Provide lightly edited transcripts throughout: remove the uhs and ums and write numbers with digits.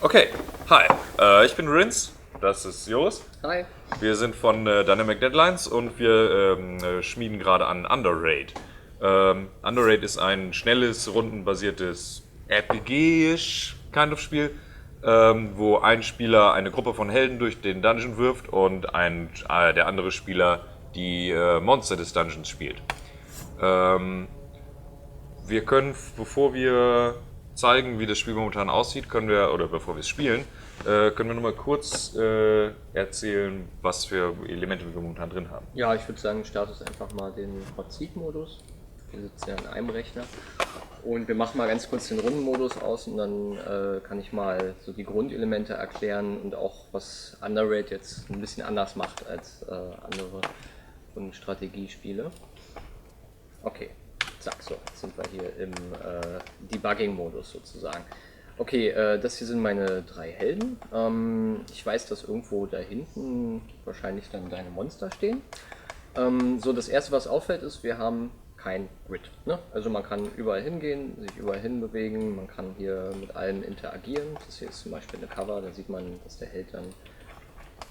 Okay, hi, ich bin Rince, das ist Joris. Hi. Wir sind von Dynamic Deadlines und wir schmieden gerade an Underraid. Underraid ist ein schnelles, rundenbasiertes RPG-ish kind of Spiel, wo ein Spieler eine Gruppe von Helden durch den Dungeon wirft und der andere Spieler die Monster des Dungeons spielt. Wir können, bevor wir zeigen, wie das Spiel momentan aussieht, bevor wir es spielen, können wir nur mal kurz erzählen, was für Elemente wir momentan drin haben. Ja, ich würde sagen, startest einfach mal den Hot Seat Modus. Wir sitzen ja an einem Rechner. Und wir machen mal ganz kurz den Rundenmodus aus und dann kann ich mal so die Grundelemente erklären und auch was Underraid jetzt ein bisschen anders macht als andere Rundenstrategiespiele. Okay, zack, so, jetzt sind wir hier im Debugging-Modus sozusagen. Okay, das hier sind meine 3 Helden. Ich weiß, dass irgendwo da hinten wahrscheinlich dann deine Monster stehen. So, das erste, was auffällt, ist, wir haben kein Grid. Ne? Also man kann überall hingehen, sich überall hin bewegen, man kann hier mit allem interagieren. Das hier ist zum Beispiel eine Cover, da sieht man, dass der Held dann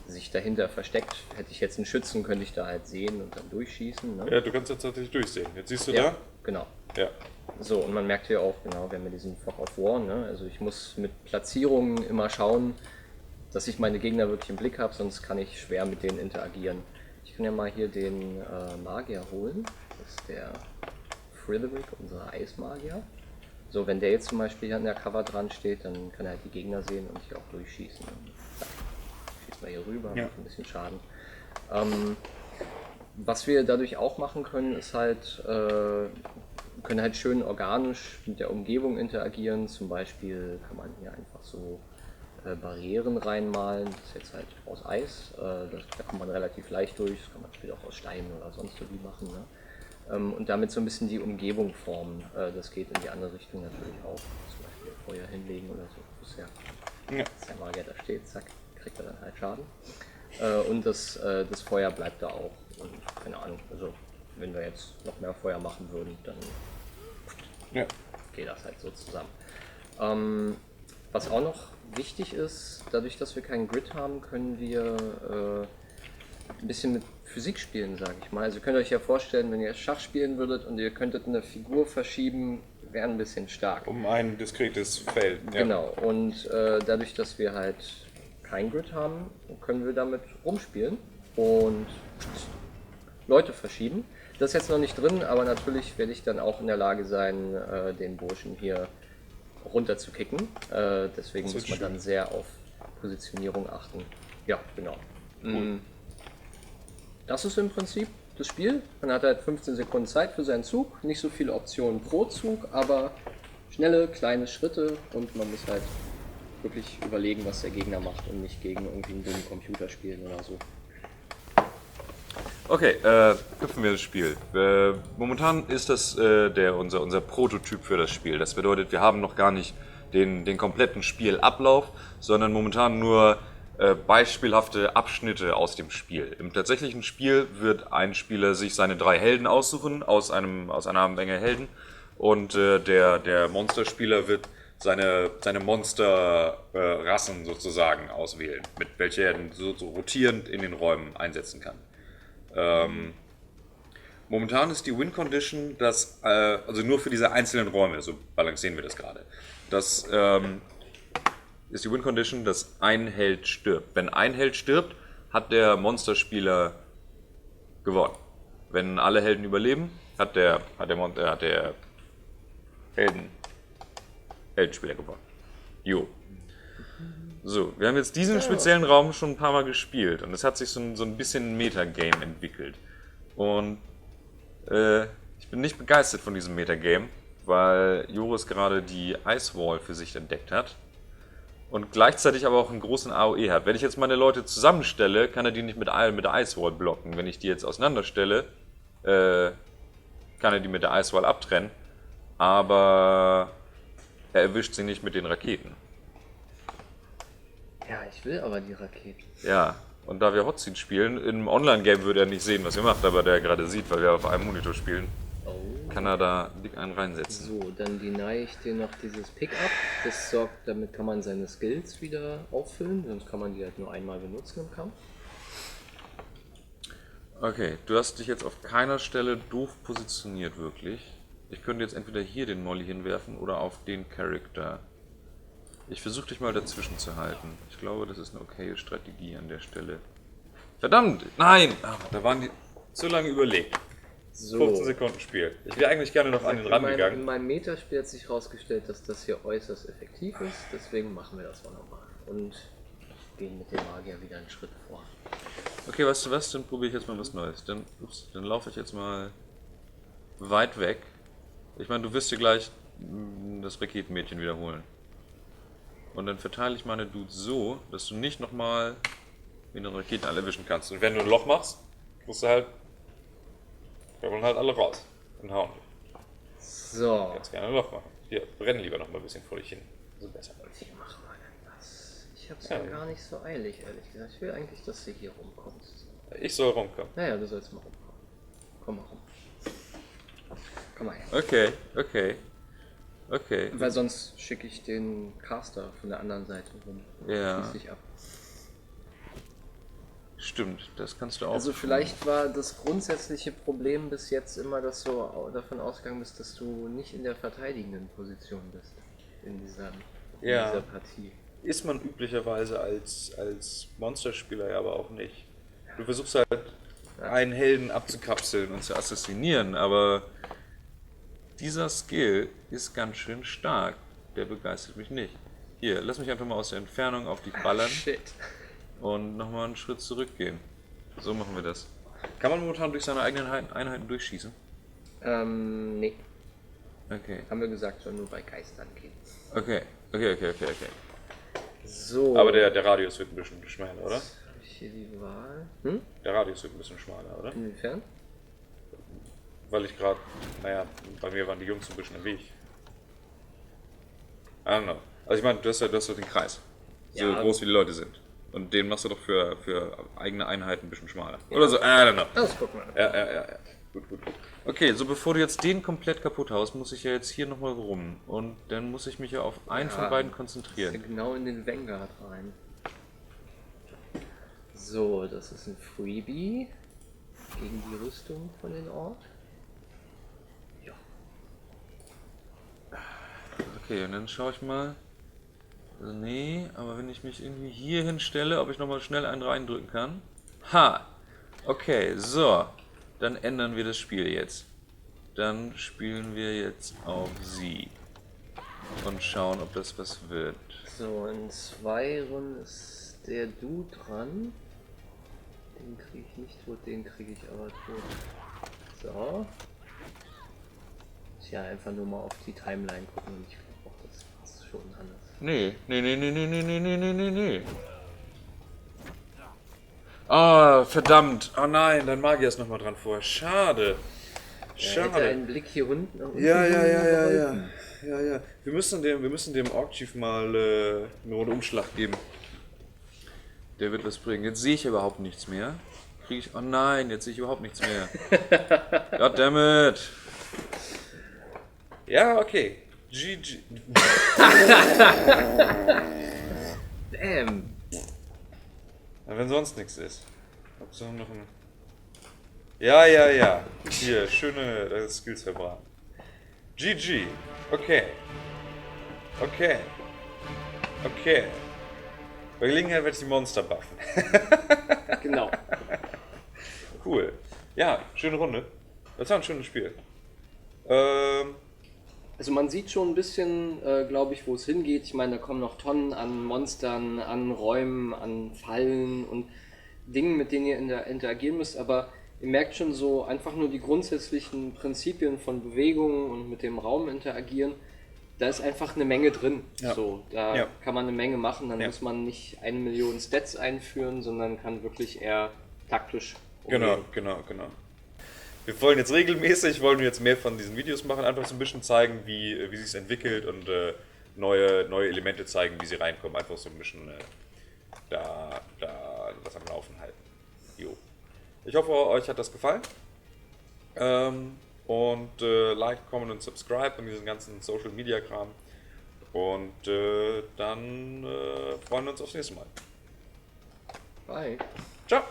sich dahinter versteckt. Hätte ich jetzt einen Schützen, könnte ich da halt sehen und dann durchschießen. Ne? Ja, du kannst jetzt tatsächlich durchsehen. Jetzt siehst du Ja, da? genau. Ja. So, und man merkt hier auch, genau, wir haben ja diesen Fog of War, ne? Also ich muss mit Platzierungen immer schauen, dass ich meine Gegner wirklich im Blick habe, sonst kann ich schwer mit denen interagieren. Ich kann ja mal hier den Magier holen, das ist der Frederick, unser Eismagier. So, wenn der jetzt zum Beispiel hier an der Cover dran steht, dann kann er halt die Gegner sehen und hier auch durchschießen. Zack, schießen wir hier rüber, Ja. macht ein bisschen Schaden. Was wir dadurch auch machen können, ist halt, können halt schön organisch mit der Umgebung interagieren. Zum Beispiel kann man hier einfach so Barrieren reinmalen. Das ist jetzt halt aus Eis. Da kommt man relativ leicht durch. Das kann man natürlich auch aus Stein oder sonst so wie machen. Ne? Und damit so ein bisschen die Umgebung formen. Das geht in die andere Richtung natürlich auch. Zum Beispiel Feuer hinlegen oder so. Das ist ja, dass der Magier da steht, zack, kriegt er dann halt Schaden. Und das Feuer bleibt da auch. Und keine Ahnung, also wenn wir jetzt noch mehr Feuer machen würden, dann geht das halt so zusammen. Was auch noch wichtig ist, dadurch, dass wir keinen Grid haben, können wir ein bisschen mit Physik spielen, sage ich mal. Also ihr könnt euch ja vorstellen, wenn ihr Schach spielen würdet und ihr könntet eine Figur verschieben, wäre ein bisschen stark. Um ein diskretes Feld. Ja. Genau, und dadurch, dass wir halt kein Grid haben, können wir damit rumspielen und Leute verschieben. Das ist jetzt noch nicht drin, aber natürlich werde ich dann auch in der Lage sein, den Burschen hier runter zu kicken. Deswegen muss man dann sehr auf Positionierung achten. Ja, genau. Cool. Das ist im Prinzip das Spiel. Man hat halt 15 Sekunden Zeit für seinen Zug. Nicht so viele Optionen pro Zug, aber schnelle, kleine Schritte und man muss halt wirklich überlegen, was der Gegner macht und nicht gegen irgendwie einen dummen Computer spielen oder so. Okay, hüpfen wir ins Spiel. Momentan ist das unser Prototyp für das Spiel. Das bedeutet, wir haben noch gar nicht den kompletten Spielablauf, sondern momentan nur beispielhafte Abschnitte aus dem Spiel. Im tatsächlichen Spiel wird ein Spieler sich seine 3 Helden aussuchen aus einer Menge Helden und der Monsterspieler wird seine Monsterrassen sozusagen auswählen, mit welcher er so rotierend in den Räumen einsetzen kann. Momentan ist die Win-Condition, also nur für diese einzelnen Räume, so balancieren wir das gerade. Das ist die Win-Condition, dass ein Held stirbt. Wenn ein Held stirbt, hat der Monsterspieler gewonnen. Wenn alle Helden überleben, hat der Heldenspieler gewonnen. Jo. So, wir haben jetzt diesen speziellen Raum schon ein paar Mal gespielt und es hat sich so ein bisschen ein Metagame entwickelt. Und ich bin nicht begeistert von diesem Metagame, weil Joris gerade die Ice Wall für sich entdeckt hat und gleichzeitig aber auch einen großen AOE hat. Wenn ich jetzt meine Leute zusammenstelle, kann er die nicht mit der Ice Wall blocken. Wenn ich die jetzt auseinanderstelle, kann er die mit der Ice Wall abtrennen, aber er erwischt sie nicht mit den Raketen. Ja, ich will aber die Raketen. Ja, und da wir Hotseat spielen, im Online-Game würde er nicht sehen, was ihr macht, aber der gerade sieht, weil wir auf einem Monitor spielen. Oh. kann er da dick einen reinsetzen. So, dann deny ich dir noch dieses Pickup. Das sorgt, damit kann man seine Skills wieder auffüllen, sonst kann man die halt nur einmal benutzen im Kampf. Okay, du hast dich jetzt auf keiner Stelle doof positioniert, wirklich. Ich könnte jetzt entweder hier den Molly hinwerfen oder auf den Charakter. Ich versuche dich mal dazwischen zu halten. Ich glaube, das ist eine okaye Strategie an der Stelle. Verdammt! Nein! Ach, da waren die zu lange überlegt. So. 15 Sekunden Spiel. Ich wäre eigentlich gerne noch an den Rand In gegangen. meinem Metaspiel hat sich herausgestellt, dass das hier äußerst effektiv ist, deswegen machen wir das auch nochmal. Und gehen mit dem Magier wieder einen Schritt vor. Okay, weißt du was? Dann probiere ich jetzt mal was Neues. Dann laufe ich jetzt mal weit weg. Ich meine, du wirst dir gleich das Raketenmädchen wiederholen. Und dann verteile ich meine Dudes so, dass du nicht nochmal mit den Raketen alle erwischen kannst. Und wenn du ein Loch machst, kriegst du halt, kommen halt alle raus und hauen dich. So. Du kannst gerne ein Loch machen. Hier, brenn lieber noch mal ein bisschen vor dich hin. So besser. Wie machen wir denn das? Ich hab's ja gar nicht so eilig, ehrlich gesagt. Ich will eigentlich, dass du hier rumkommst. Ich soll rumkommen. Naja, du sollst mal rumkommen. Komm mal rum. Komm mal her. Okay, okay. Okay. Weil sonst schicke ich den Caster von der anderen Seite rum. Ja. Schließ dich ab. Stimmt, das kannst du auch. Also vielleicht war das grundsätzliche Problem bis jetzt immer, dass du davon ausgegangen bist, dass du nicht in der verteidigenden Position bist. In dieser Partie. Ist man üblicherweise als Monsterspieler ja aber auch nicht. Du versuchst halt einen Helden abzukapseln und zu assassinieren, aber dieser Skill ist ganz schön stark. Der begeistert mich nicht. Hier, lass mich einfach mal aus der Entfernung auf dich ballern. Shit. Und nochmal einen Schritt zurückgehen. So machen wir das. Kann man momentan durch seine eigenen Einheiten durchschießen? Nee. Okay. Haben wir gesagt, soll nur bei Geistern gehen. Okay. So. Aber der Radius wird ein bisschen schmaler, oder? Habe ich hier die Wahl? Hm? Der Radius wird ein bisschen schmaler, oder? Inwiefern? Weil ich gerade, bei mir waren die Jungs ein bisschen im Weg. I don't know. Also ich meine, du hast ja den Kreis. So Ja. groß wie die Leute sind. Und den machst du doch für eigene Einheiten ein bisschen schmaler. Oder so, I don't know. Das gucken wir. Ja. Gut. Okay, so bevor du jetzt den komplett kaputt haust, muss ich ja jetzt hier nochmal rum. Und dann muss ich mich ja auf einen von beiden konzentrieren. Genau in den Vanguard rein. So, das ist ein Freebie gegen die Rüstung von den Ort. Ja. Okay, und dann schaue ich mal. Also nee, aber wenn ich mich irgendwie hier hinstelle, ob ich nochmal schnell einen reindrücken kann. Ha! Okay, so. Dann ändern wir das Spiel jetzt. Dann spielen wir jetzt auf sie. Und schauen, ob das was wird. So, in 2 Runden ist der Du dran. Den kriege ich nicht tot, den kriege ich aber tot. So. Tja, einfach nur mal auf die Timeline gucken und ich glaube auch, das passt schon anders. Nee. Ah, verdammt. Oh nein, dein Magier ist nochmal dran vor. Schade. Hätte einen Blick hier unten. Ja. Wir müssen dem Orc Chief mal eine Runde Umschlag geben. Der wird was bringen. Jetzt sehe ich überhaupt nichts mehr. Oh nein, jetzt sehe ich überhaupt nichts mehr. Goddammit. Ja, okay. GG. Damn. Na, wenn sonst nichts ist. Hauptsache noch ein. Ja. Hier, schöne Skills verbraten. GG. Okay. Bei Gelegenheit werde ich die Monster buffen. Genau. Cool. Ja, schöne Runde. Das war ein schönes Spiel. Also man sieht schon ein bisschen, glaube ich, wo es hingeht. Ich meine, da kommen noch Tonnen an Monstern, an Räumen, an Fallen und Dingen, mit denen ihr interagieren müsst. Aber ihr merkt schon so einfach nur die grundsätzlichen Prinzipien von Bewegungen und mit dem Raum interagieren. Da ist einfach eine Menge drin. Ja. So, da Ja. kann man eine Menge machen. Dann Ja. muss man nicht 1 Million Stats einführen, sondern kann wirklich eher taktisch umgehen. Genau. Wir wollen jetzt regelmäßig mehr von diesen Videos machen, einfach so ein bisschen zeigen, wie sich es entwickelt und neue Elemente zeigen, wie sie reinkommen. Einfach so ein bisschen da was am Laufen halten. Jo. Ich hoffe, euch hat das gefallen. Und like, comment und subscribe und diesen ganzen Social Media Kram. Und dann freuen wir uns aufs nächste Mal. Bye. Ciao!